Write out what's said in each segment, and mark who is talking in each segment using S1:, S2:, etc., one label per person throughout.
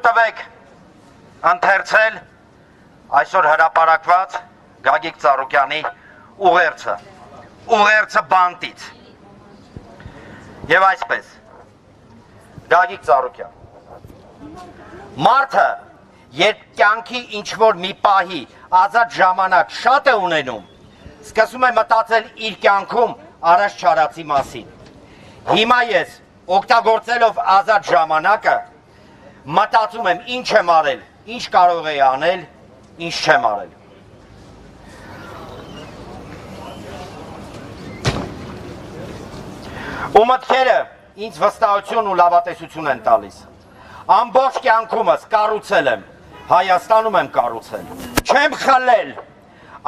S1: տվեք ընթերցել այսօր հրապարակված Գագիկ Ծառուկյանի ուղերձը բանտից։ Եվ այսպես, Գագիկ Ծառուկյան, մարդը, երբ կյանքի ինչ-որ մի պահի ազատ ժամանակ շատ է ունենում, սկսում է մտածել իր կյանքում առաջ չարածի մասին։ Հիմա ես, օգտագործելով ազատ ժամանակը, մտածում եմ ինչ եմ արել, ինչ կարող էի անել, ինչ չեմ արել։ Ու մտքերը ինձ վստահություն ու լավատեսություն են տալիս։ Ամբողջ կյանքումս կառուցել եմ, Հայաստանում եմ կառուցել, չեմ խլել,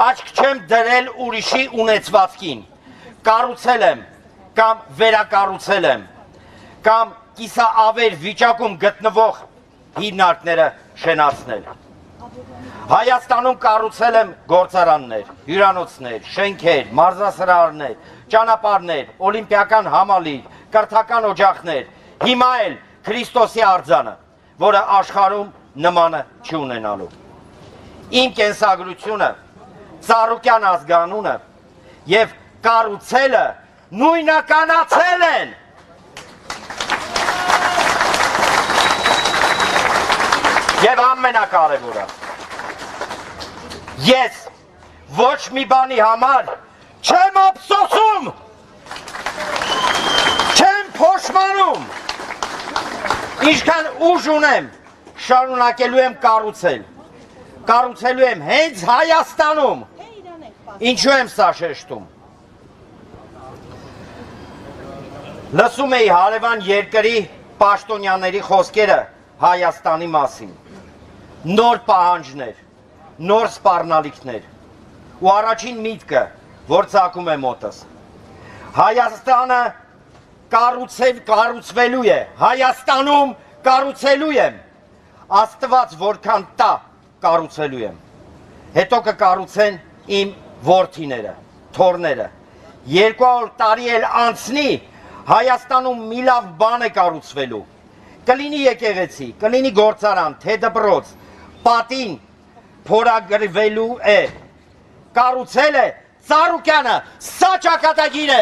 S1: աչք չեմ դրել ուրիշի ունեցվածքին, կառուցել եմ կամ վերակառուցել եմ, կամ կիսաավեր վիճակում գտնվող հիմնարկները շենացնել։ Հայաստանում կառուցել եմ գործարաններ, հյուրանոցներ, շենքեր, մարզասրահներ, ճանապարհներ, օլիմպիական համալիր, կրթական օջախներ, հիմա էլ Քրիստոսի արձանը, որը աշխարհում նմանը չունենալու։ Իմ կենսագրությունը, Ծառուկյան ազգանունը եւ կառուցելը նույնականացել են։ Եվ ամենակարևորը, ես ոչ մի բանի համար չեմ ափսոսում, չեմ փոշմանում, ինչքան ուժ ունեմ, շարունակելու եմ կառուցել, կառուցելու եմ հենց Հայաստանում, ինչու եմ սա շեշտում։ Լսում էի հարևան երկրի պաշտոնյաների խոսքերը Հայաստանի մասին, նոր պահանջներ, նոր սպառնալիքներ, ու առաջին միտքը, որ ծագում է մոտս, Հայաստանը կառուցվելու է, Հայաստանում կառուցելու եմ, Աստված որքան տա կառուցելու եմ, հետո կկառուցեն իմ որդիները, թոռները, 200 տարի էլ անցնի, Հայաստանում մի լավ բան է կառուցվելու, կլինի եկեղեցի, կլինի գործարան, թե դպրոց, պատին փորագրվելու է, կառուցել է Ծառուկյանը, սա ճակատագիր է։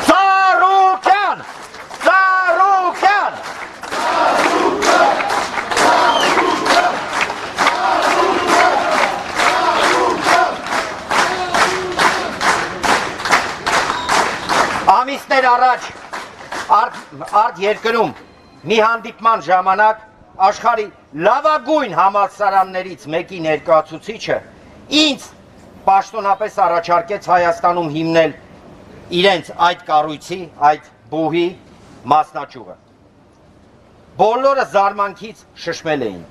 S1: Ծառուկյան, Ծառուկյան, ամիսներ առաջ արդ երկրում մի հանդիպման ժամանակ աշխարհի լավագույն համալսարաններից մեկի ներկայացուցիչը ինձ պաշտոնապես առաջարկեց Հայաստանում հիմնել իրենց այդ կառույցի, այդ բուհի մասնաճյուղը։ Բոլորը զարմանքից շշմել էին։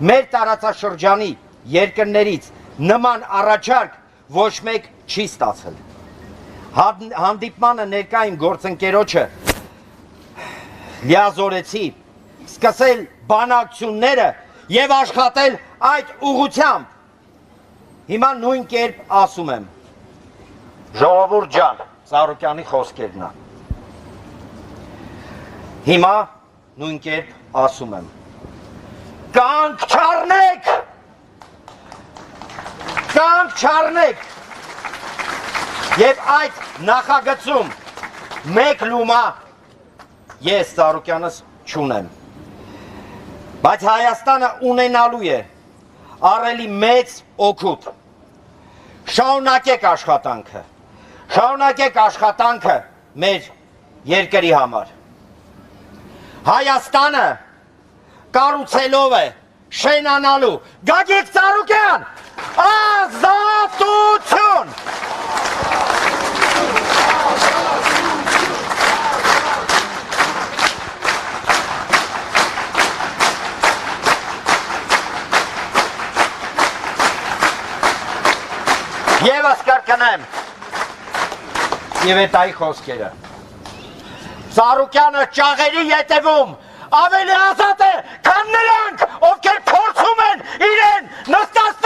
S1: Մեր տարածաշրջանի երկրներից նման առաջարկ ոչ մեկ չի ստացել։ Հանդիպմանը ներկա իմ գործընկերոջը լիազորեցի, սկսել բանակցությունները եւ աշխատել այդ ուղղությամբ։ Հիմա նույն կերպ ասում եմ, ժողովուրդ ջան, Ծառուկյանի խոսքերն է։ Հիմա նույն կերպ ասում եմ, կանք չառնեք, կանք չառնեք, եւ այդ նախագծում մեկ լումա ես Ծառուկյանս չունեմ, բայց Հայաստանը ունենալու է առելի մեծ օգուտ, շարունակեք աշխատանքը մեր երկրի համար, Հայաստանը կառուցելով է շենանալու, Գագիկ Ծառուկյան, ազատություն! Եվս կրկնեմ եւ այդայի խոսքերը։ Ծառուկյանը ճաղերի ետևում ավելի ազատ է, քան նրանք, ովքեր փորձում են իրեն նստած